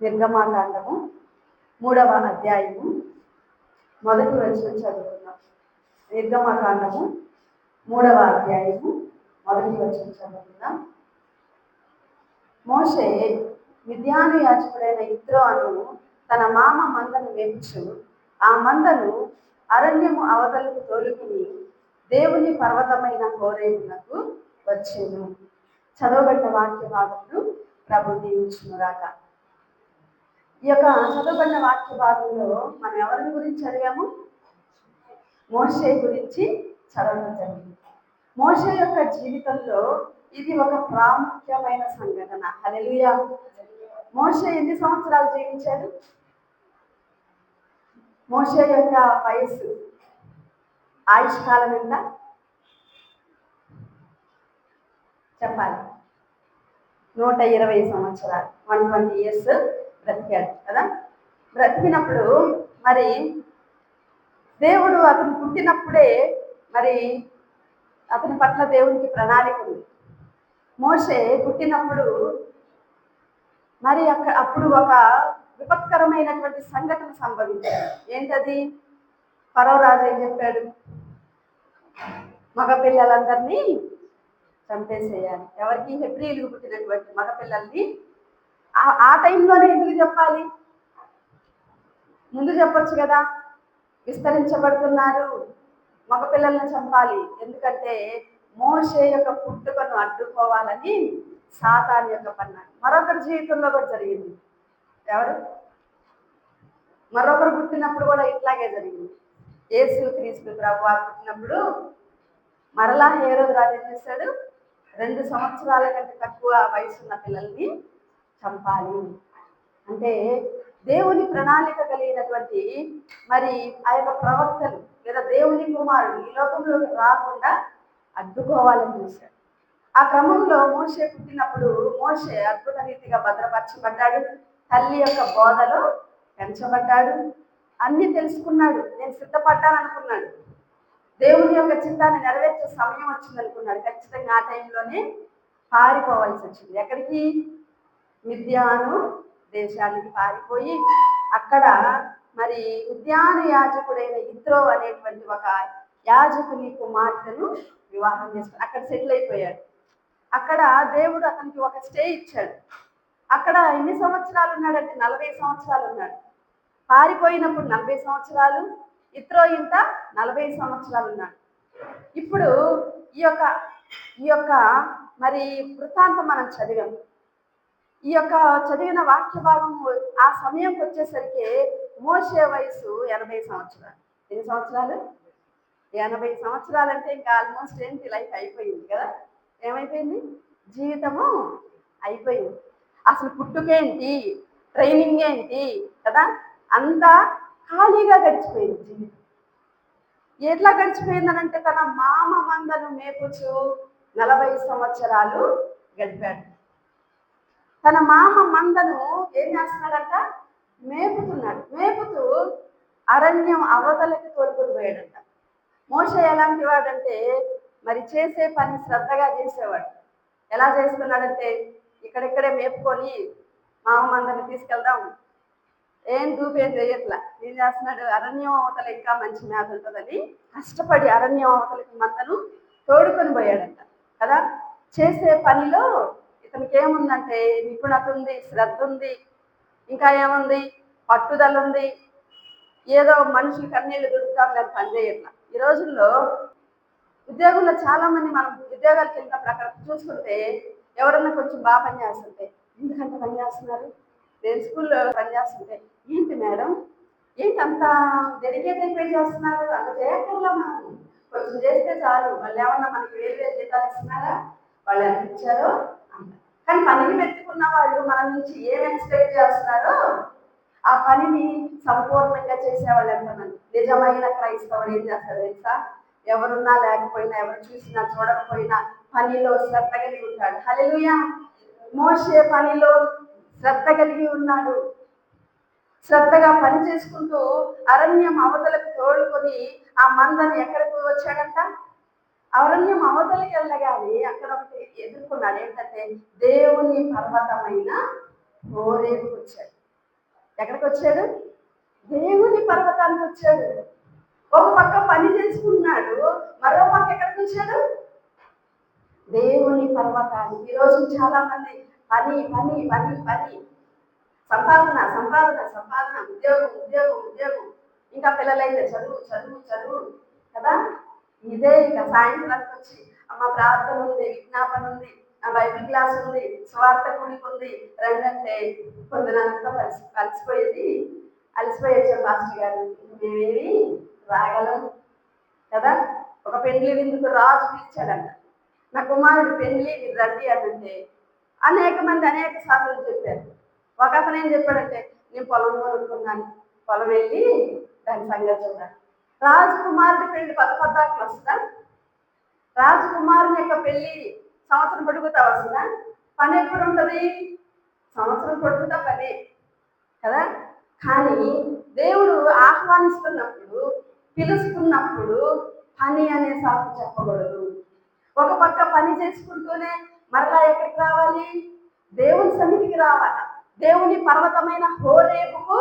నిర్గమాకాండము 3వ అధ్యాయము మొదటి వచనం చదువుతున్నాం. నిర్గమాకాండము 3వ అధ్యాయము మొదటి వచనం చదువుతున్నాం. మోషే మిద్యాను యాజకుడైన యిత్రో అను తన మామ మందను మేపుచు ఆ మందను అరణ్యము అవతలకు తోలుకుని దేవుని పర్వతమైన హోరేబునకు వచ్చెను. చదవబడిన వాక్య భాగమును ప్రభు దీవించునుగాక. ఈ యొక్క చదవబడిన వాక్య భాగంలో మనం ఎవరి గురించి చదివాము? మోషే గురించి చదవడం జరిగింది. మోషే యొక్క జీవితంలో ఇది ఒక ప్రాముఖ్యమైన సంఘటన. హల్లెలూయా. మోషే ఎన్ని సంవత్సరాలు జీవించాడు? మోషే యొక్క వయస్సు ఆయుష్కాలం ఎంత చెప్పాలి? 120 సంవత్సరాలు, 120 years బ్రతికాడు కదా. బ్రతికినప్పుడు మరి దేవుడు అతను పుట్టినప్పుడే మరి అతని పట్ల దేవునికి ప్రణాళిక ఉంది. మోషే పుట్టినప్పుడు మరి అప్పుడు ఒక విపత్కరమైనటువంటి సంఘటన సంభవించింది. ఏంటది? ఫరో రాజు ఏం చెప్పాడు? మగపిల్లలందరినీ చంపేసేయాలి. ఎవరికి? హెబ్రీయులకు పుట్టినటువంటి మగపిల్లల్ని. ఆ టైంలోనే ఎందుకు చెప్పాలి? ముందు చెప్పొచ్చు కదా. విస్తరించబడుతున్నారు, మగపిల్లల్ని చంపాలి. ఎందుకంటే మోషే యొక్క పుట్టుకను అడ్డుకోవాలని సాతాను యొక్క పన్నాడు. మరొకరి జీవితంలో కూడా జరిగింది. ఎవరు? మరొకరు పుట్టినప్పుడు కూడా ఇట్లాగే జరిగింది. యేసు క్రీస్తు ప్రభువు పుట్టినప్పుడు మరలా హేరోదు రాజు ఏం చేశాడు? 2 సంవత్సరాల కంటే తక్కువ వయసున్న పిల్లల్ని చంపాలి. అంటే దేవుని ప్రణాళిక కలిగినటువంటి మరి ఆ యొక్క ప్రవక్తలు లేదా దేవుని కుమారుడు ఈ లోకంలోకి రాకుండా అడ్డుకోవాలని చూశాడు. ఆ క్రమంలో మోషే పుట్టినప్పుడు మోషే అద్భుత రీతిగా భద్రపరచబడ్డాడు. తల్లి యొక్క బోధలో పెంచబడ్డాడు. అన్ని తెలుసుకున్నాడు. నేను సిద్ధపడ్డాను అనుకున్నాడు. దేవుని యొక్క చిత్తాన్ని నెరవేర్చే సమయం వచ్చింది అనుకున్నాడు. ఖచ్చితంగా ఆ టైంలోనే పారిపోవాల్సి వచ్చింది. ఎక్కడికి? మిద్యాను దేశానికి పారిపోయి అక్కడ మరి మిద్యాను యాజకుడైన యిత్రో అనేటువంటి ఒక యాజకుని కుమార్తెను వివాహం చేసుకుని అక్కడ సెటిల్ అయిపోయాడు. అక్కడ దేవుడు అతనికి ఒక స్టే ఇచ్చాడు. అక్కడ ఎన్ని సంవత్సరాలు ఉన్నాడంటే 40 సంవత్సరాలు ఉన్నాడు. పారిపోయినప్పుడు 40 సంవత్సరాలు, యిత్రో ఇంత 40 సంవత్సరాలు ఉన్నాడు. ఇప్పుడు ఈ యొక్క మరి వృత్తాంతం మనం చదివాము. ఈ యొక్క చదివిన వాక్య భాగం ఆ సమయంకి వచ్చేసరికి మోషే వయసు 80 సంవత్సరాలు. ఎన్ని సంవత్సరాలు? 80 సంవత్సరాలు అంటే ఇంకా ఆల్మోస్ట్ ఏంటి, లైఫ్ అయిపోయింది కదా. ఏమైపోయింది? జీవితము అయిపోయింది. అసలు పుట్టుకేంటి, ట్రైనింగ్ ఏంటి కదా, అంతా ఖాళీగా గడిచిపోయింది జీవితం. ఎట్లా గడిచిపోయిందనంటే తన మామ మందను మేపుచు 40 సంవత్సరాలు గడిపాడు. తన మామ మందను ఏం చేస్తున్నాడంట? మేపుతున్నాడు. మేపుతూ అరణ్యం అవతలకి తోలుకొని పోయాడంట. మోషే ఎలాంటి వాడంటే మరి చేసే పని శ్రద్ధగా చేసేవాడు. ఎలా చేస్తున్నాడంటే ఇక్కడిక్కడే మేపుకొని మామ మందని తీసుకెళ్దాం, ఏం దూపేం చేయట్లా. ఏం చేస్తున్నాడు? అరణ్యం అవతల ఇంకా మంచి మేత ఉంటుందని కష్టపడి అరణ్యం అవతలకి మందను తోడుకొని పోయాడంట కదా. చేసే పనిలో ఇతనికి ఏముందంటే నిపుణత ఉంది, శ్రద్ధ ఉంది, ఇంకా ఏముంది, పట్టుదల ఉంది. ఏదో మనుషులు కన్నీళ్ళు దొరుకుతాం లేదు, పని చేయట్లా. ఈ రోజుల్లో ఉద్యోగంలో చాలా మంది మనం ఉద్యోగాలకు వెళ్ళినప్పుడు అక్కడ చూస్తుంటే ఎవరన్నా కొంచెం బాగా పనిచేస్తుంటే, ఎందుకంటే పని చేస్తున్నారు, నేను స్కూల్లో పనిచేస్తుంటే, ఏంటి మేడం, ఏంటి అంత డెడికేట్ అయిపోయి చేస్తున్నారు, అంత చేయకుండా మనం కొంచెం చేస్తే చాలు, వాళ్ళు ఏమన్నా మనకి వేరు జీతాలు ఇస్తున్నారా, వాళ్ళు ఎంత ఇచ్చారో అంట. కానీ పనిని పెట్టుకున్న వాళ్ళు మన నుంచి ఏం ఎక్స్పెక్ట్ చేస్తున్నారో ఆ పనిని సంపూర్ణంగా చేసేవాళ్ళు ఎంతమంది. నిజమైన క్రైస్తవుడు ఏం చేస్తాడు తెలుసా? ఎవరున్నా లేకపోయినా, ఎవరు చూసినా చూడకపోయినా పనిలో శ్రద్ధ కలిగి ఉంటాడు. హల్లెలూయా. మోషే పనిలో శ్రద్ధ కలిగి ఉన్నాడు. శ్రద్ధగా పని చేసుకుంటూ అరణ్యం అవతలకు తోడుకొని ఆ మందని ఎక్కడికి వచ్చాడంట? అరణ్యం అవతలకి వెళ్ళగానే అక్కడ ఒకటి ఎదుర్కొన్నాడు. ఏంటంటే దేవుని పర్వతమైన హోరేబుకు వచ్చాడు. ఎక్కడికి వచ్చాడు? దేవుని పర్వతానికి వచ్చాడు. ఒక పక్క పని చేసుకున్నాడు, మరో పక్క ఎక్కడికి వచ్చాడు? దేవుని పర్వతానికి. ఈరోజు చాలా మంది పని పని పని పని, సంపాదన సంపాదన సంపాదన, ఉద్యోగం ఉద్యోగం ఉద్యోగం, ఇంకా పిల్లలైతే చదువు చదువు చదువు కదా. ఇదే ఇంకా సాయంత్రానికి వచ్చి అమ్మ ప్రార్థన ఉంది, విజ్ఞాపన ఉంది, ఆ బైబిల్ క్లాస్ ఉంది, స్వార్థ కూడికి ఉంది రెండంటే పొద్దునంతా కలిసిపోయేది. అలసిపోయి వచ్చాం మాస్టర్ గారు, మేమేమి రాగలం కదా. ఒక పెండ్లి విందుకు రాజు పిలిచాడంట, నా కుమారుడు పెండ్లి మీరు రండి అంటే అనేక మంది అనేక సార్లు చెప్పారు. ఒక అతను ఏం చెప్పాడంటే, నేను పొలం కొనుక్కున్నాను, పొలం వెళ్ళి దాని సంగతి చూడాలి. రాజకుమారుడి పెళ్లి పద్దాకులు వస్తుందా? రాజకుమారుని యొక్క పెళ్లి సంవత్సరం పొడుగుతా వస్తుందా? పని ఎప్పుడు ఉంటుంది? సంవత్సరం పొడుగుతా పని కదా. కానీ దేవుడు ఆహ్వానిస్తున్నప్పుడు, పిలుస్తున్నప్పుడు పని అనే సాకు చెప్పకూడదు. ఒక పక్క పని చేసుకుంటూనే మరలా ఎక్కడికి రావాలి? దేవుని సన్నిధికి రావాలి. దేవుని పర్వతమైన హోరేబుకు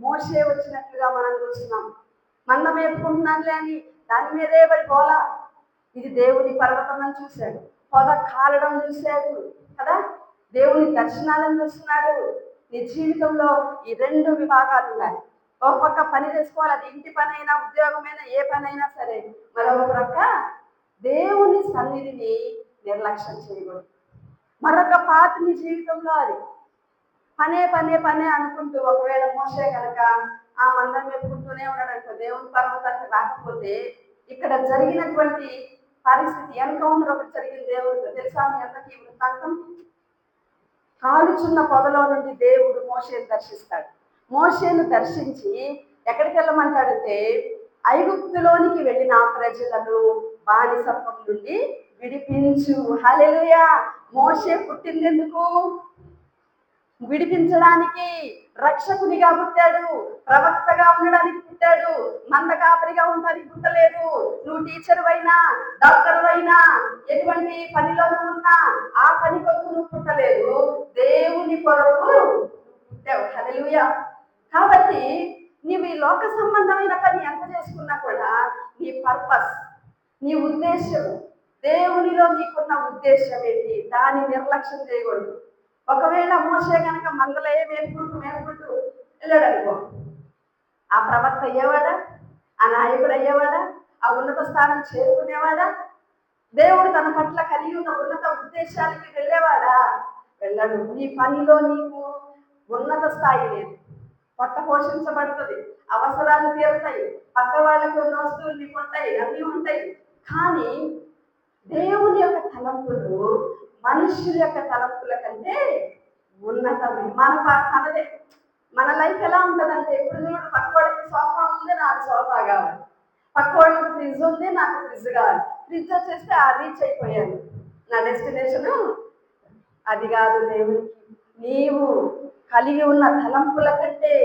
మోషే వచ్చినట్లుగా మనం చూస్తున్నాం. మందం వేపుకుంటున్నానులే అని దాని మీదే పడిపోలా. ఇది దేవుని పర్వతం అని చూశాడు, పొద కాలడం చూశాడు కదా. దేవుని దర్శనాలను చూస్తున్నాడు. నీ జీవితంలో ఈ రెండు విభాగాలు ఉన్నాయి. ఒక పక్క పని చేసుకోవాలి, అది ఇంటి పని అయినా ఉద్యోగమైనా ఏ పని అయినా సరే. మరొక పక్క దేవుని సన్నిధిని నిర్లక్ష్యం చేయకూడదు. మరొక పార్ట్ నీ జీవితంలో అది పనే పనే పనే అనుకుంటూ, ఒకవేళ మోసే కనుక ఆ మందం పెట్టుకుంటూనే ఉన్నాడంట, దేవుని పర్వతానికి రాకపోతే ఇక్కడ జరిగినటువంటి పరిస్థితి ఎన్కౌంటర్ ఒకటి జరిగింది దేవుడితో. తెలుసా మీ అందరికీ వృత్తాంతం? కాలుచున్న పొదలో నుండి దేవుడు మోషేను దర్శిస్తాడు. మోషేను దర్శించి ఎక్కడికి వెళ్ళమంటాడంటే, ఐగుప్తులోనికి వెళ్ళిన ప్రజలను బానిసత్వం నుండి విడిపించు. హల్లెలూయా. మోషే పుట్టింది ఎందుకు? విడిపించడానికి. రక్షకునిగా పుట్టాడు, ప్రవక్తగా ఉండడానికి పుట్టాడు, మంద కాపరిగా ఉండడానికి పుట్టలేదు. నువ్వు టీచర్ అయినా, డాక్టర్ అయినా, ఎటువంటి పనిలో ఉన్నా ఆ పని కొరకు నువ్వు పుట్టలేదు, దేవుని కొరకు పుట్టావు. హల్లెలూయా. కాబట్టి నీవు ఈ లోక సంబంధమైన పని ఎంత చేసుకున్నా కూడా నీ పర్పస్, నీ ఉద్దేశం, దేవునిలో నీకున్న ఉద్దేశం ఏంటి, దాన్ని నిర్లక్ష్యం చేయకూడదు. ఒకవేళ మోసే కనుక మందలో మేపుకుంటూ వెళ్ళాడు అనుకో, ఆ ప్రవక్త అయ్యేవాడా? ఆ నాయకుడు అయ్యేవాడా? ఆ ఉన్నత స్థానం చేరుకునేవాడా? దేవుడు తన పట్ల కలిగి ఉన్న ఉన్నత ఉద్దేశాలకి వెళ్ళేవాడా? వెళ్ళడు. నీ పనిలో నీకు ఉన్నత స్థాయి లేదు. పొట్ట పోషించబడుతుంది, అవసరాలు తీరుతాయి, పక్క వాళ్ళకి ఉన్న వస్తువులు నీకు ఉంటాయి, అన్నీ ఉంటాయి. కానీ దేవుని యొక్క తలంపులు మనుషుల యొక్క తలంపుల కంటే ఉన్నతమే. మనదే. మన లైఫ్ ఎలా ఉంటుందంటే, ఎప్పుడు చూడు పక్క వాళ్ళకి సోఫా ఉంది, నాకు సోఫా కావాలి, పక్క వాళ్ళకి ఫ్రిడ్జ్ ఉంది, నాకు ఫ్రిడ్జ్ కావాలి. ఫ్రిడ్జ్ వచ్చేస్తే ఆ రీచ్ అయిపోయాను, నా డెస్టినేషను అది కాదు. దేవుడికి నీవు కలిగి ఉన్న తలంపుల కంటే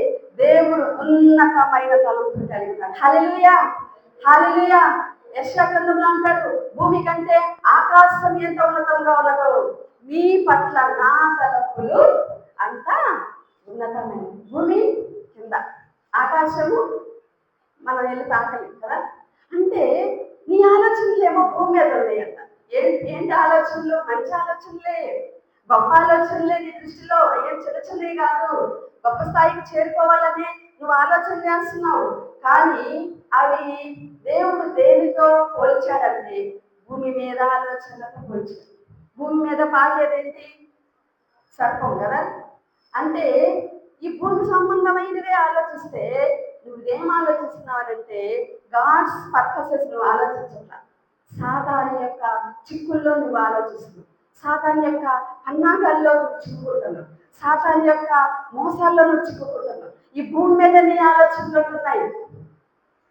దేవుడు ఉన్నతమైన తలంపులు కలిగి ఉన్నాడు. హల్లెలూయా. హల్లెలూయా. యెషయా గ్రంథంలో అంటాడు, భూమి కంటే ఆకాశం ఎంత ఉన్నతంగా ఉన్నదో మీ పట్ల నా తలంపులు అంత ఉన్నతమైన. భూమి కింద, ఆకాశము మనం వెళ్ళి తాకలేదు కదా. అంటే నీ ఆలోచనలు ఏమో భూమి మీద ఉన్నాయంట. ఏంటి ఆలోచనలు? మంచి ఆలోచనలే, గొప్ప ఆలోచనలే. నీ దృష్టిలో ఏం చిన్న చిన్నవి కాదు. గొప్ప స్థాయికి చేరుకోవాలని నువ్వు ఆలోచన చేస్తున్నావు. కానీ అవి దేవుడు దేనితో పోల్చాడంటే భూమి మీద ఆలోచనలతో పోల్చాడు. భూమి మీద పాకేదేంటి? సర్పం కదా. అంటే ఈ భూమి సంబంధమైనవే ఆలోచిస్తే నువ్వేం ఆలోచిస్తున్నావంటే గాడ్స్ పర్పసెస్ నువ్వు ఆలోచించాల. సాతాను యొక్క చిక్కుల్లో నువ్వు ఆలోచిస్తున్నావు, సాతాను యొక్క అన్నాగాల్లో నువ్వు చిక్కుకుంటున్నావు, సాతాను యొక్క మోసాల్లో నువ్వు చిక్కుకుంటున్నావు. ఈ భూమి మీద నీ ఆలోచనలు ఉన్నాయి.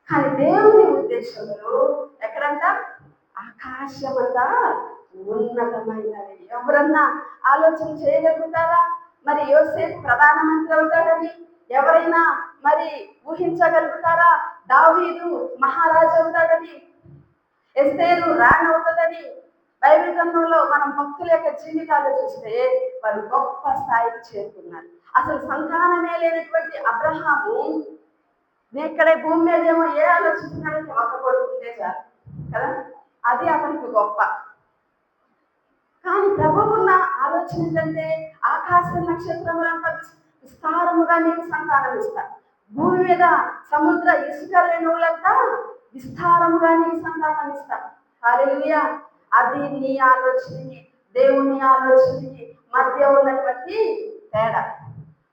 కానీ దేవుని ఉద్దేశంలో ఎక్కడంట? ఆకాశమంతా ఉన్నతమైనది. ఎవరన్నా ఆలోచన చేయగలుగుతారా? మరి యోసేపు ప్రధానమంత్రి అవుతాడని ఎవరైనా మరి ఊహించగలుగుతారా? దావీదు మహారాజు అవుతాడని, ఎస్తేరు రాణి అవుతుందని? బైబిల్ గ్రంథంలో మనం భక్తుల యొక్క జీవితాలు చూస్తే వారు గొప్ప స్థాయికి చేరుకున్నారు. అసలు సంతానమే లేనటువంటి అబ్రహాము ఇక్కడ భూమి మీద ఏమో ఏ ఆలోచిస్తున్నాడంటే ఒక కొడుకు ఉంటే చాలు కదా, అది అతనికి గొప్ప. కానీ ప్రభువున్న ఆలోచన ఏంటంటే ఆకాశ నక్షత్రములంతా విస్తారముగా నేను సంతానం ఇస్తా, భూమి మీద సముద్ర ఇసుక రేణువులంతా విస్తారముగా నీకు సంతానం ఇస్తా. హల్లెలూయా. అది నీ ఆలోచనకి దేవుని ఆలోచనకి మధ్య ఉన్నటువంటి తేడా.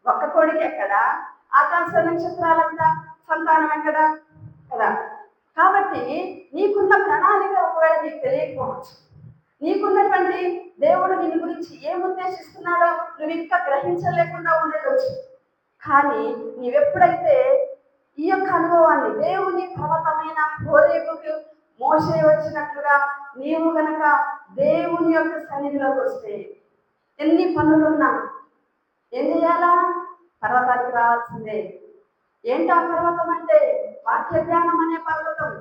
ఒక్క కొడుకు ఎక్కడ, ఆకాశ నక్షత్రాలంతా సంతానం ఎక్కడ కదా. కాబట్టి నీకున్న ప్రణాళిక ఒకవేళ నీకు తెలియకపోవచ్చు, నీకున్నటువంటి దేవుడు నిన్ను గురించి ఏం ఉద్దేశిస్తున్నాడో నువ్వు ఇంకా గ్రహించలేకుండా ఉండవచ్చు. కానీ నీవెప్పుడైతే ఈ యొక్క అనుభవాన్ని దేవుని పర్వతమైన హోరేబుకు మోషే వచ్చినట్లుగా నీవు గనక దేవుని యొక్క సన్నిధిలోకి వస్తే ఎన్ని పనులున్నా ఏం చేయాలా? పర్వతానికి రావాల్సిందే. ఏంటా పర్వతం అంటే? వాక్య ధ్యానం అనే పర్వతం.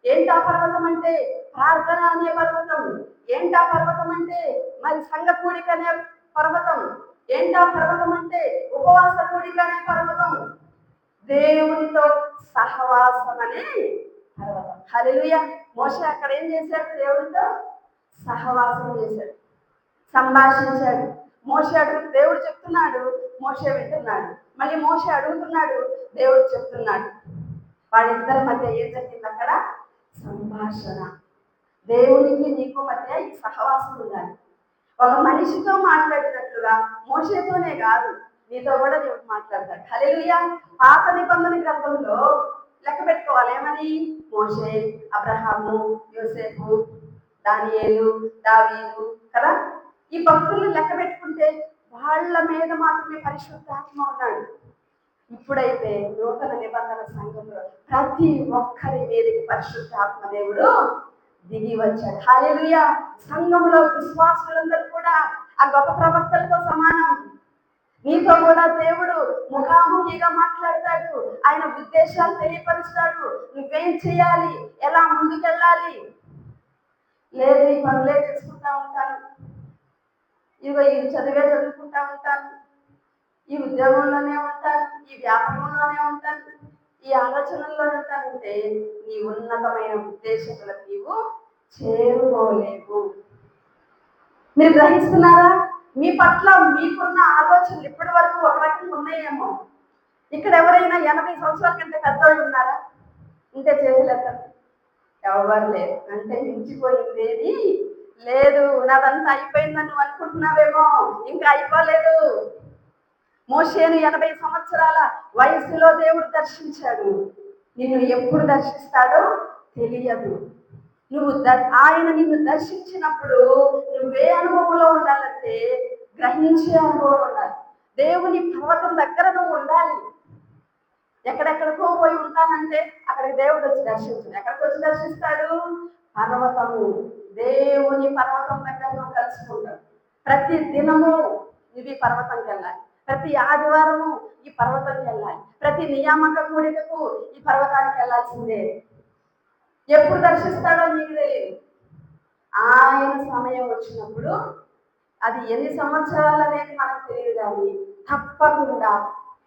ఏంటా పర్వతం అంటే? ప్రార్థన అనే పర్వతం. ఏంటా పర్వతం అంటే? మరి సంఘ కూడిక అనే పర్వతం. ఏంటా పర్వతం అంటే? ఉపవాస కూడిక అనే పర్వతం. దేవునితో సహవాసం అనే పర్వతం. హల్లెలూయా. మోషే అక్కడ ఏం చేశాడు? దేవునితో సహవాసం చేశాడు, సంభాషించాడు. మోషే అడుగు దేవుడు చెప్తున్నాడు, మోషే వింటున్నాడు. మళ్ళీ మోషే అడుగుతున్నాడు, దేవుడు చెప్తున్నాడు. వాళ్ళిద్దరి మధ్య ఏం జరిగింది అక్కడ? సంభాషణ. దేవునికి నీకు మధ్య ఈ సహవాసం ఉండాలి. ఒక మనిషితో మాట్లాడినట్లుగా మోషేతోనే కాదు, నీతో కూడా దేవుడు మాట్లాడతాడు. హల్లెలూయా. పాత నిబంధన గ్రంథంలో లెక్క పెట్టుకోవాలి. ఏమని? మోషే, అబ్రహాము, యోసేపు, దానియేలు, దావీదు కదా, ఈ భక్తులను లెక్క పెట్టుకుంటే వాళ్ళ మీద మాత్రమే పరిశుద్ధాత్మ ఉన్నాడు. ఇప్పుడైతే నూతన నిబంధన సంఘంలో ప్రతి ఒక్కరి మీదకి పరిశుద్ధాత్మ దేవుడు దిగి వచ్చాడు. హల్లెలూయా. సంఘంలో విశ్వాసులందరూ కూడా ఆ గొప్ప ప్రవక్తలతో సమానం. నీతో కూడా దేవుడు ముఖాముఖిగా మాట్లాడతాడు, ఆయన ఉద్దేశాలు తెలియపరుస్తాడు. నువ్వేం చేయాలి, ఎలా ముందుకెళ్ళాలి. లేదు ఈ పనులే చేసుకుంటా ఉంటాను, ఇదిగో ఈ చదువుకుంటా ఉంటాను, ఈ ఉద్యోగంలోనే ఉంటాను, ఈ వ్యాపారంలోనే ఉంటాను, ఈ ఆలోచనల్లో ఉంటానంటే నీ ఉన్నతమైన ఉద్దేశములకు నీవు చేరుకోలేవు. మీరు గ్రహిస్తున్నారా? మీ పట్ల మీకున్న ఆలోచనలు ఇప్పటి వరకు ఒక రకంగా ఉన్నాయేమో. ఇక్కడ ఎవరైనా 80 సంవత్సరాల కంటే పెద్దవాళ్ళు ఉన్నారా? ఉంటే చేయలేదు. ఎవరు లేరు. అంటే మించిపోయిందేది లేదు. నాదంతా అయిపోయిందని నువ్వు అనుకుంటున్నావేమో, ఇంకా అయిపోలేదు. మోషేను 80 సంవత్సరాల వయసులో దేవుడు దర్శించాడు. నిన్ను ఎప్పుడు దర్శిస్తాడో తెలియదు. ఆయన నిన్ను దర్శించినప్పుడు నువ్వే అనుభవంలో ఉండాలంటే గ్రహించే అనుభవం ఉండాలి. దేవుని పర్వతం దగ్గర నువ్వు ఉండాలి. ఎక్కడెక్కడికో పోయి ఉంటానంటే అక్కడికి దేవుడు వచ్చి దర్శించు. ఎక్కడికి వచ్చి దర్శిస్తాడు? పర్వతము. దేవుని పర్వతం దగ్గర నువ్వు కలుసుకుంటావు. ప్రతి దినము ఇవి పర్వతంకి వెళ్ళాలి. ప్రతి ఆదివారము ఈ పర్వతంకి వెళ్ళాలి. ప్రతి నియామక కూడికకు ఈ పర్వతానికి వెళ్ళాల్సిందే. ఎప్పుడు దర్శిస్తాడో నీకు తెలియదు. ఆయన సమయం వచ్చినప్పుడు, అది ఎన్ని సంవత్సరాలు అనేది మనకు తెలియదు, కానీ తప్పకుండా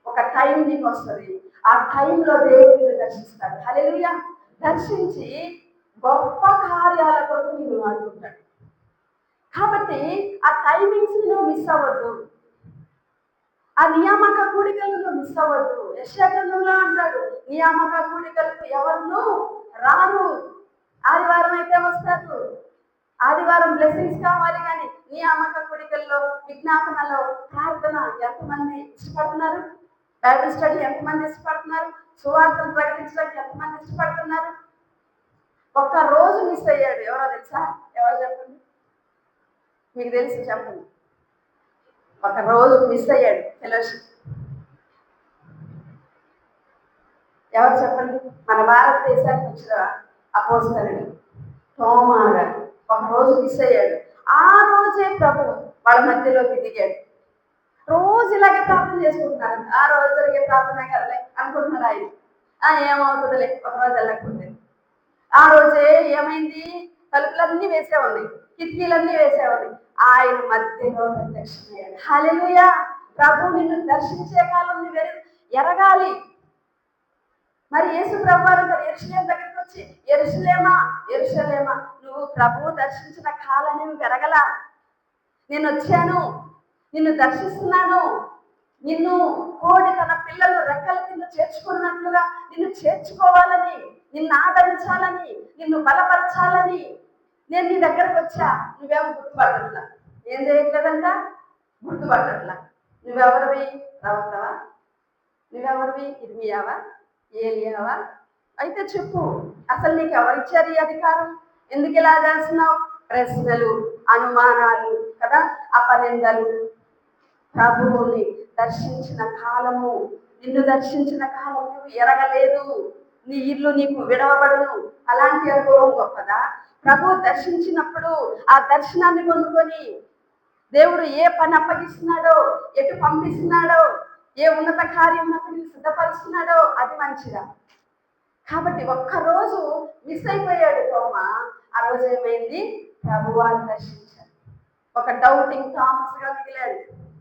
ఒక టైం నీకు వస్తుంది. ఆ టైంలో దేవుడిని దర్శిస్తాడు. హల్లెలూయా. దర్శించి గొప్ప కార్యాల కొరకు నీవు వాడుకుంటాడు. కాబట్టి ఆ టైమింగ్స్ నువ్వు మిస్ అవ్వద్దు. ఆ నియామక కూడికలను నువ్వు మిస్ అవ్వద్దు. యెషయా గ్రంథంలో అంటాడు, నియామక కూడికలకు ఎవరు రారు, ఆదివారం అయితే వస్తారు. ఆదివారం బ్లెస్సింగ్స్ కావాలి, కానీ నియామక కూడికల్లో, విజ్ఞాపనలో, ప్రార్థన ఎంతమంది ఇష్టపడుతున్నారు? బైబిల్ స్టడీ ఎంతమంది ఇష్టపడుతున్నారు? సువార్తను ప్రకటించడానికి ఎంతమంది ఇష్టపడుతున్నారు? ఒక్క రోజు మిస్ అయ్యాడు. ఎవరో తెలుసా? ఎవరు చెప్పండి, మీకు తెలిసి చెప్పండి. ఒక రోజు మిస్ అయ్యాడు ఫెలోషిప్. ఎవరు చెప్పండి? మన భారతదేశానికి వచ్చిన అపోస్తలుడు తోమా గారు ఒక రోజు మిస్ అయ్యాడు. ఆ రోజే ప్రభు వాళ్ళ మధ్యలోకి దిగాడు. రోజు ఇలాగే ప్రార్థన చేసుకుంటున్నారు. ఆ రోజు జరిగే ప్రార్థన కదలే అనుకుంటున్నారు ఆయన. ఏమవుతుందిలే ఒక రోజు వెళ్ళకపోతే. ఆ రోజే ఏమైంది? తలుపులన్నీ వేసే ఉన్నాయి, కిటికీలన్నీ వేసే ఉన్నాయి. ఆయన మధ్యలో ప్రత్యక్షమయ్యాడు. హల్లెలూయా. ప్రభు నిన్ను దర్శించే కాలం నువ్వు ఎరగాలి. మరి యేసు ప్రభు వారు యెరూషలేము దగ్గరికి వచ్చి యెరూషలేమా యెరూషలేమా నువ్వు ప్రభువు దర్శించిన కాలాన్ని నువ్వు ఎరగలా. నేను వచ్చాను, నిన్ను దర్శిస్తున్నాను, నిన్ను కోడి తన పిల్లలు రెక్కల కింద చేర్చుకున్నట్లుగా నిన్ను చేర్చుకోవాలని, నిన్ను ఆదరించాలని, నిన్ను బలపరచాలని నేను నీ దగ్గరకు వచ్చా. నువ్వేమో గుర్తుపట్టట్లా. ఏం చేయట్లేదంట? గుర్తుపట్టట్లా. నువ్వెవరివి? ప్రవక్తవా? నువ్వెవరివి? ఇర్మియావా? ఏలియావా? అయితే చెప్పు, అసలు నీకు ఎవరిచ్చారు ఈ అధికారం? ఎందుకు ఇలా చేస్తున్నావు? ప్రశ్నలు, అనుమానాలు కదా, అపనిందలు. ప్రభువుని దర్శించిన కాలము, నిన్ను దర్శించిన కాలం నువ్వు ఎరగలేదు, నీ ఇల్లు నీకు విడవబడును. అలాంటి అనుభవం గొప్పదా? ప్రభువు దర్శించినప్పుడు ఆ దర్శనాన్ని పొందుకొని దేవుడు ఏ పని అప్పగిస్తున్నాడో, ఎటు పంపిస్తున్నాడో, ఏ ఉన్నత కార్యం సిద్ధపరుస్తున్నాడో అది మంచిదా? కాబట్టి ఒక్కరోజు మిస్ అయిపోయాడు తోమా. ఆ రోజు ఏమైంది? ప్రభువాన్ని దర్శించాడు. ఒక డౌటింగ్ థామస్ గా మిగిలాడు.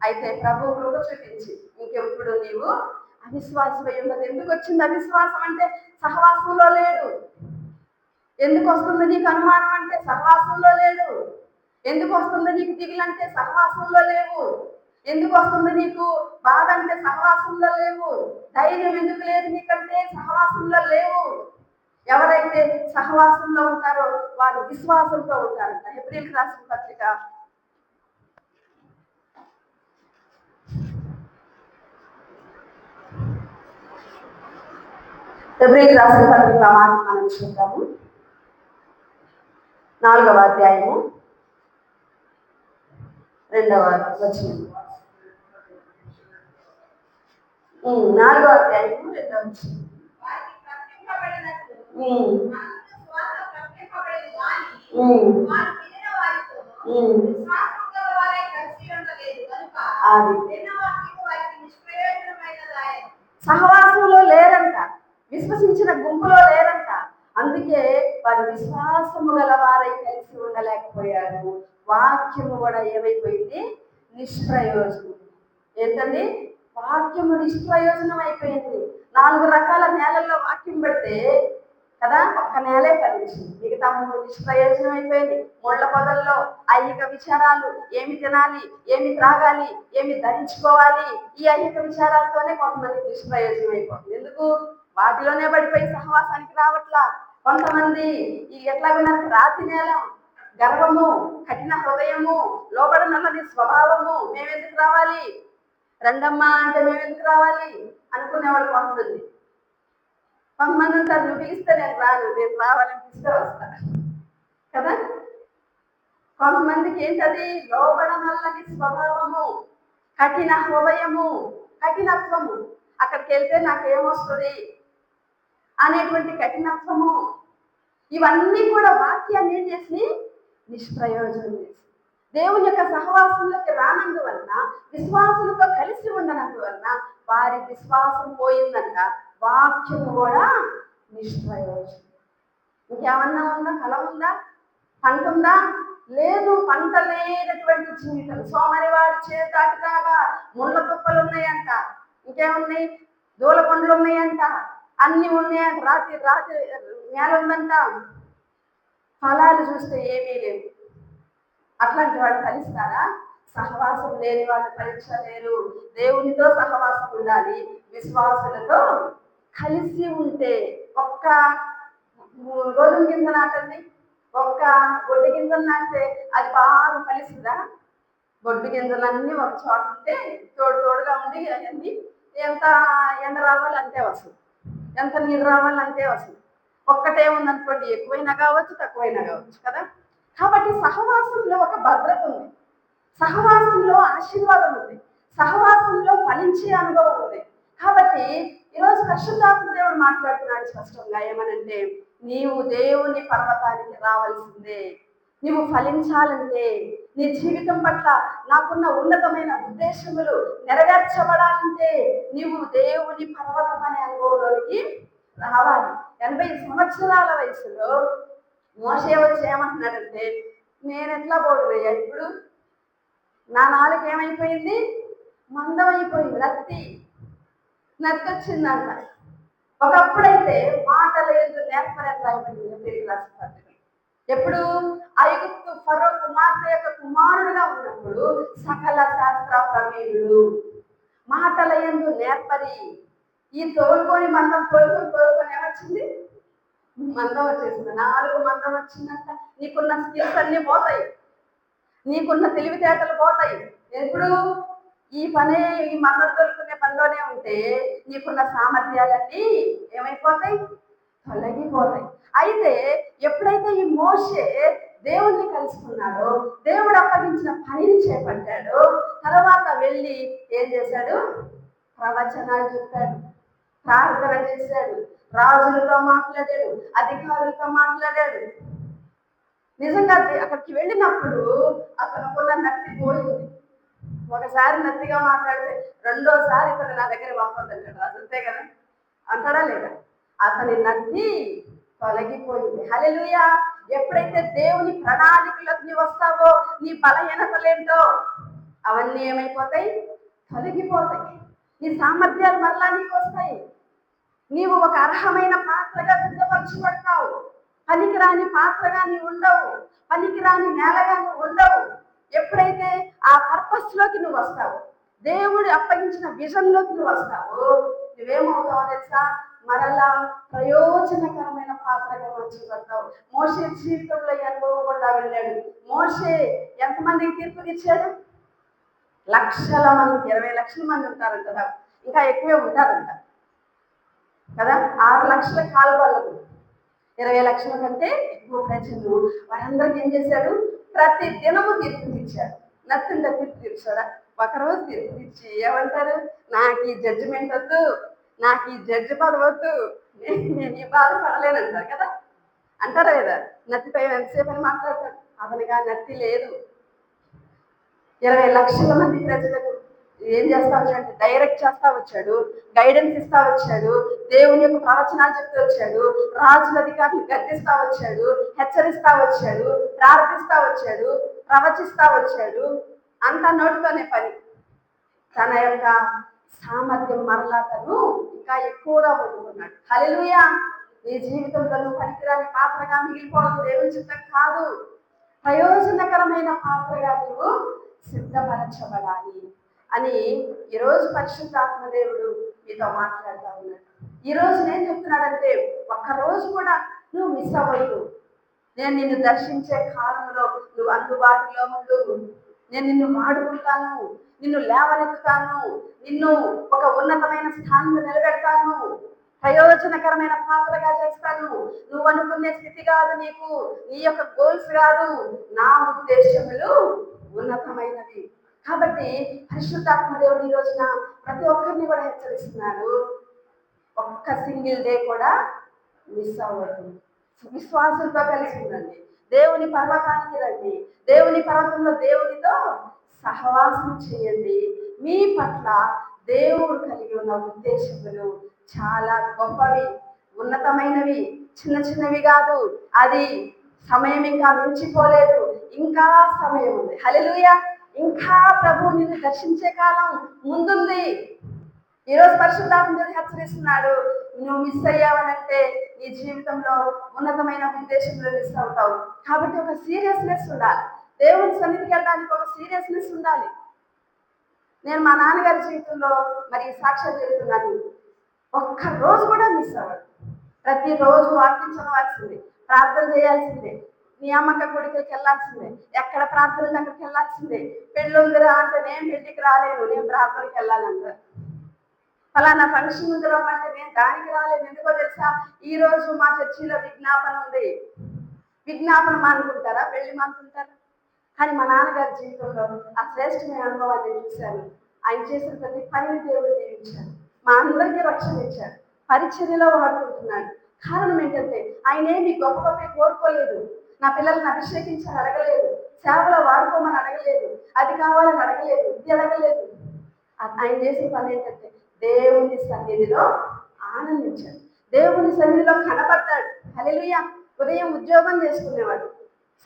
అయితే ప్రభు కృప చూపించి ఇంకెప్పుడు నీవు అవిశ్వాసం అయి ఉన్నది. ఎందుకు వచ్చింది అవిశ్వాసం అంటే? సహవాసంలో లేడు. ఎందుకు వస్తుంది నీకు అనుమానం అంటే? సహవాసంలో లేడు. ఎందుకు వస్తుంది నీకు దిగులంటే? సహవాసంలో లేవు. ఎందుకు వస్తుంది నీకు బాధ అంటే? సహవాసంలో లేవు. ధైర్యం ఎందుకు లేదు నీకంటే? సహవాసంలో లేవు. ఎవరైతే సహవాసంలో ఉంటారో వారు విశ్వాసంతో ఉంటారంట. హెబ్రీయులకు రాసిన పత్రిక 4వ అధ్యాయము 2వ వచనం. 4వ అధ్యాయము 2వ వచనం. సహవాసంలో లేరంట, విశ్వసించిన గుంపులో లేరంట. అందుకే వారి విశ్వాసము గల వారై కలిసి ఉండలేకపోయారు. వాక్యము కూడా ఏమైపోయింది? నిష్ప్రయోజనం. ఏంటండి? వాక్యము నిష్ప్రయోజనం అయిపోయింది. 4 రకాల నేలల్లో వాక్యం పెడితే కదా ఒక్క నేలే ఫలించింది, మిగతా 3 నిష్ప్రయోజనం అయిపోయింది. ముళ్ళ పొదల్లో ఐహిక విచారాలు, ఏమి తినాలి, ఏమి త్రాగాలి, ఏమి ధరించుకోవాలి, ఈ ఐహిక విచారాలతోనే కొంతమంది నిష్ప్రయోజనం అయిపోతుంది. ఎందుకు? వాటిలోనే పడిపోయి సహవాసానికి రావట్లా. కొంతమంది ఈ ఎట్లాగున్నారు? రాతి నేల, గర్వము, కఠిన హృదయము, లోబడనల్లని స్వభావము, మేమెందుకు రావాలి, రండమ్మా అంటే మేమెందుకు రావాలి అనుకునేవాళ్ళు కొంతమంది. కొంతమంది ఉంటారు, నువ్వు పిలిస్తే నేను రాను, నేను రావాలనిపిస్తే వస్తా కదా. కొంతమందికి ఏంటది? లోబడనల్లని స్వభావము, కఠిన హృదయము, కఠినత్వము. అక్కడికి వెళ్తే నాకేమొస్తుంది అనేటువంటి కఠినత్వము. ఇవన్నీ కూడా వాక్యాన్ని ఏం చేసి నిష్ప్రయోజనం చేసి దేవుని యొక్క సహవాసంలోకి రానందువలన, విశ్వాసులతో కలిసి ఉండనందువలన వారి విశ్వాసం పోయిందంట. వాక్యము కూడా నిష్ప్రయోజనం. ఇంకేమన్నా ఉందా? ఫలం ఉందా? పంట ఉందా? లేదు. పంట లేనటువంటి జీవితం. సోమరి వాడి చేతాటిలాగా ముళ్ళ తుప్పలు ఉన్నాయంట. ఇంకేమున్నాయి? దూల పండ్లు ఉన్నాయంట. అన్ని ఉన్నాయంట. రాత్రి రాత్రి నేల ఉందంట. ఫలాలు చూస్తే ఏమీ లేవు. అట్లాంటి వాళ్ళు ఫలిస్తారా? సహవాసం లేని వాళ్ళు ఫలించలేరు. దేవునితో సహవాసం ఉండాలి, విశ్వాసులతో కలిసి ఉంటే. ఒక్క గోధుమ గింజ నాటండి, ఒక్క గొడ్డు గింజలు నాటితే అది బాగా ఫలిస్తుందా? గొడ్డు గింజలన్నీ ఒక చోట ఉంటే తోడు తోడుగా ఉండి అవన్నీ ఎంత ఎండ రావాలి అంతే వస్తుంది, ఎంత నీళ్ళు రావాలి అంతే వస్తుంది. ఒక్కటే ఉందనుకోండి, ఎక్కువైనా కావచ్చు, తక్కువైనా కావచ్చు కదా. కాబట్టి సహవాసంలో ఒక భద్రత ఉంది, సహవాసంలో ఆశీర్వాదం ఉంది, సహవాసంలో ఫలించే అనుభవం ఉంది. కాబట్టి ఈరోజు పరిశుద్ధాత్మ దేవుడు మాట్లాడుతున్నాడు స్పష్టంగా. ఏమనంటే, నీవు దేవుని పర్వతానికి రావాల్సిందే. నీవు ఫలించాలంటే, నీ జీవితం పట్ల నాకున్న ఉన్నతమైన ఉద్దేశములు నెరవేర్చబడాలంటే నీవు దేవుని పర్వతం అనే అనుభవంలోనికి రావాలి. 80 సంవత్సరాల వయసులో మోషే వచ్చి ఏమంటున్నాడంటే, నేను ఎట్లా పోతున్నాయా ఇప్పుడు? నా నాలుగు ఏమైపోయింది? మందమైపోయింది, నత్తి వచ్చిందంట. ఒకప్పుడైతే మాటలు ఏదో నేర్పరని రాయబడింది రాసిన పత్రిక. ఎప్పుడు ఐగుప్తు ఫరో కుమార్తె యొక్క కుమారుడుగా ఉన్నప్పుడు సకల శాస్త్ర ప్రవీణుడు, మాటల యందు నేర్పరి. ఈ తోలుకొని తోలుకొని ఏమొచ్చింది? మందం వచ్చేసింది. 4 మందం వచ్చిందంట. నీకున్న స్కిల్స్ అన్ని పోతాయి, నీకున్న తెలివితేటలు పోతాయి. ఎప్పుడు ఈ మందం తోలుకునే పనిలోనే ఉంటే నీకున్న సామర్థ్యాలన్నీ ఏమైపోతాయి? తొలగిపోతాయి. అయితే ఎప్పుడైతే ఈ మోషే దేవుణ్ణి కలుసుకున్నాడో, దేవుడు అప్పగించిన పనిని చేపట్టాడో, తర్వాత వెళ్ళి ఏం చేశాడు? ప్రవచనాలు చెప్పాడు, ప్రార్థన చేశాడు, రాజులతో మాట్లాడాడు, అధికారులతో మాట్లాడాడు. నిజంగా అక్కడికి వెళ్ళినప్పుడు అతనుకున్న నత్తి పోయింది. ఒకసారి నత్తిగా మాట్లాడితే రెండోసారి ఇతను నా దగ్గర పంపొద్దంటాడు. అది అంతే కదా, అంటాడా లేదా? అతని నత్తి తొలగిపోయింది. హల్లెలూయా. ఎప్పుడైతే దేవుని ప్రణాళికలోకి నీ వస్తావో, నీ బలహీనతలేంటో అవన్నీ ఏమైపోతాయి? తొలగిపోతాయి. నీ సామర్థ్యాలు మరలా నీకు వస్తాయి. నీవు ఒక అర్హమైన పాత్రగా సిద్ధపరచబడతావు. పనికిరాని పాత్రగా నీవు ఉండవు, పనికిరాని నేలగా నువ్వు ఉండవు. ఎప్పుడైతే ఆ పర్పస్ లోకి నువ్వు వస్తావు, దేవుడు అప్పగించిన విజన్లోకి నువ్వు వస్తావు, నువ్వేమవుతావో తెలుసా? మరలా ప్రయోజనకరమైన పాత్రగా మార్చబడతావు. మోషే జీవితంలో అనుభవం కూడా వెళ్ళాడు. మోషే ఎంతమందికి తీర్పునిచ్చాడు? లక్షల మందికి, 20 లక్షల మంది ఉంటారంట, ఇంకా ఎక్కువే ఉంటారంట కదా. 6 లక్షల కాలువలకు 20 లక్షల కంటే ఎక్కువ ప్రజలు, వారందరికీ ఏం చేశాడు? ప్రతి దినము తీర్పునిచ్చాడు. నచ్చిందా తీర్పు తీర్చాడా? ఒకరోజు తీర్పు తీర్చి ఏమంటారు? నాకు ఈ జడ్జిమెంట్ వద్దు, నాకు ఈ జడ్జి పదవి వద్దు, నేను ఈ బాధ పడలేనంటారు కదా. అంటారా లేదా? నత్తిపై ఎంతసేపు అని మాట్లాడతాడు. అతనిగా నత్తి లేదు. 20 లక్షల మంది ప్రజలకు ఏం చేస్తా వచ్చాడు? డైరెక్ట్ చేస్తా వచ్చాడు, గైడెన్స్ ఇస్తా వచ్చాడు, దేవుని యొక్క ప్రవచనాలు చెప్తూ వచ్చాడు, రాజుల అధికారులు గద్దిస్తా వచ్చాడు, హెచ్చరిస్తా వచ్చాడు, ప్రార్థిస్తా వచ్చాడు, ప్రవచిస్తా వచ్చాడు. అంతా నోటితోనే పని. తన యొక్క సామర్థ్యం మరలా తను ఇంకా ఎక్కువగా పొందుకున్నాడు. హల్లెలూయా. నీ జీవితంలో నువ్వు పనికిరాని పాత్రగా మిగిలిపోవడం దేవుని చిత్తం కాదు. ప్రయోజనకరమైన పాత్రగా నువ్వు సిద్ధపరచబడాలి అని ఈరోజు పరిశుద్ధాత్మ దేవుడు మీతో మాట్లాడుతూ ఉన్నాడు. ఈరోజు నేను చెప్తున్నాడంటే ఒక్కరోజు కూడా నువ్వు మిస్ అవ్వద్దు. నేను నిన్ను దర్శించే కాలంలో నువ్వు అందుబాటులో ఉండు. నేను నిన్ను వాడుకుంటాను, నిన్ను లేవనెత్తుతాను, నిన్ను ఒక ఉన్నతమైన స్థానంలో నిలబెడతాను, ప్రయోజనకరమైన పాత్రగా చేస్తాను. నువ్వు అనుకునే స్థితి కాదు నీకు, నీ యొక్క గోల్స్ కాదు, నా ఉద్దేశములు ఉన్నతమైనవి. కాబట్టి పరిశుద్ధాత్మ దేవుడు ఈ రోజున ప్రతి ఒక్కరిని కూడా హెచ్చరిస్తున్నాడు. ఒక్క సింగిల్ డే కూడా మిస్ అవ్వదు. విశ్వాసంతో కలిసి ఉండండి. దేవుని పర్వతానికి రండి. దేవుని పర్వతంలో దేవునితో సహవాసం చేయండి. మీ పట్ల దేవుడు కలిగి ఉన్న ఉద్దేశములు చాలా గొప్పవి, ఉన్నతమైనవి, చిన్న చిన్నవి కాదు. అది సమయం ఇంకా మించిపోలేదు, ఇంకా సమయం ఉంది. హల్లెలూయా. ఇంకా ప్రభు నిన్ను దర్శించే కాలం ముందుంది. ఈరోజు పరిశుద్ధాత్మ హెచ్చరిస్తున్నాడు. నువ్వు మిస్ అయ్యావనంటే నీ జీవితంలో ఉన్నతమైన ఉద్దేశంలో మిస్ అవుతావు. కాబట్టి ఒక సీరియస్నెస్ ఉండాలి. దేవుని సన్నిధికి వెళ్ళడానికి ఒక సీరియస్నెస్ ఉండాలి. నేను మా నాన్నగారి జీవితంలో మరి సాక్ష్యం చేస్తున్నాను. ఒక్క రోజు కూడా మిస్ అవ్వదు. ప్రతిరోజు వాక్యం చదవాల్సిందే, ప్రార్థన చేయాల్సిందే, నియామక గుడికి వెళ్ళాల్సిందే, ఎక్కడ ప్రార్థన అక్కడికి వెళ్ళాల్సిందే. పెళ్ళి ఉందిరా అంటే నేను పెళ్లికి రాలేను, నేను ప్రార్థనకి వెళ్ళాలంటారు. ఫలానా ఫంక్షన్ ఉంది రమ్మంటే నేను దానికి రాలేదు. ఎందుకో తెలుసా? ఈ రోజు మా చర్చిలో విజ్ఞాపన ఉంది. విజ్ఞాపన మానుకుంటారా? పెళ్లి మానుకుంటారా? కానీ మా నాన్నగారి జీవితంలో ఆ శ్రేష్టమైన అనుభవాన్ని చూశాను. ఆయన చేసిన ప్రతి పనిని దేవుడు దీవించాడు, మా అందరికీ రక్షణ ఇచ్చాడు, పరిచర్యలో వాడుకుంటున్నాడు. కారణం ఏంటంటే ఆయన ఏమి గొప్ప గొప్ప కోరుకోలేదు. నా పిల్లల్ని అభిషేకించని అడగలేదు, సేవలో వాడుకోమని అడగలేదు, అది కావాలని అడగలేదు, ఇది అడగలేదు. ఆయన చేసిన పని ఏంటంటే దేవుని సన్నిధిలో ఆనందించాడు, దేవుని సన్నిధిలో కనపడ్డాడు. హల్లెలూయా. ఉదయం ఉద్యోగం చేసుకునేవాడు,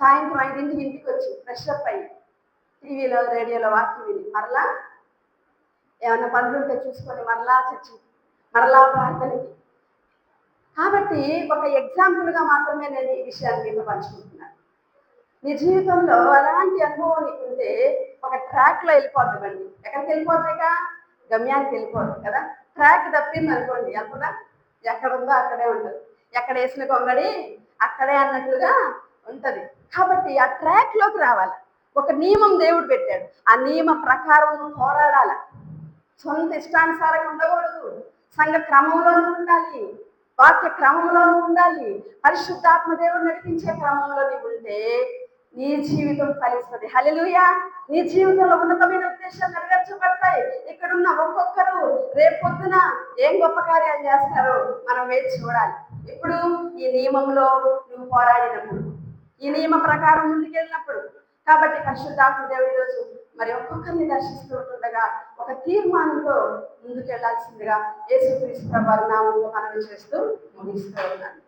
సాయంత్రం 5ంటికి ఇంటికి వచ్చి ఫ్రెష్ అప్ అయ్యి టీవీలో రేడియోలో వాక్యం విని మరలా ఏమైనా పనులు ఉంటే చూసుకొని మరలా చర్చి, మరలా ప్రార్థనకి. కాబట్టి ఒక ఎగ్జాంపుల్గా మాత్రమే నేను ఈ విషయాన్ని మీతో పంచుకుంటున్నాను. నీ జీవితంలో అలాంటి అనుభవం నీకుంటే ఒక ట్రాక్లో వెళ్ళిపోద్దామండి. ఎక్కడికి వెళ్ళిపోతాయిగా? గమ్యానికి వెళ్ళిపోదు కదా. ట్రాక్ తప్పింది అనుకోండి, అప్పుడు ఎక్కడ ఉందో అక్కడే ఉంటుంది. ఎక్కడ వేసిన గొంగడి అక్కడే అన్నట్లుగా ఉంటుంది. కాబట్టి ఆ ట్రాక్లోకి రావాలి. ఒక నియమం దేవుడు పెట్టాడు, ఆ నియమ ప్రకారం పోరాడాలి. సొంత ఇష్టానుసారంగా ఉండకూడదు. సంఘ క్రమంలోనూ ఉండాలి, వాక్య క్రమంలోనూ ఉండాలి. పరిశుద్ధాత్మ దేవుడు నడిపించే క్రమంలో నీవు ఉంటే నీ జీవితం ఫలిస్తుంది. హల్లెలూయా. నీ జీవితంలో ఉన్నతమైన ఉద్దేశాలు నెరవేర్చబడతాయి. ఇక్కడున్న ఒక్కొక్కరు రేపొద్దున ఏం గొప్ప కార్యాలు చేస్తారో మనం వేచి చూడాలి. ఇప్పుడు ఈ నియమంలో నువ్వు పోరాడినప్పుడు, ఈ నియమ ప్రకారం ముందుకెళ్ళినప్పుడు. కాబట్టి పరిశుద్ధాత్మ దేవుడి రోజు మరి ఒక్కొక్కరిని దర్శిస్తూ ఉంటుండగా ఒక తీర్మానంతో ముందుకెళ్లాల్సిందిగా యేసుక్రీస్తు ప్రభువు నామములో మనవి చేస్తూ ముగిస్తూ ఉన్నాను.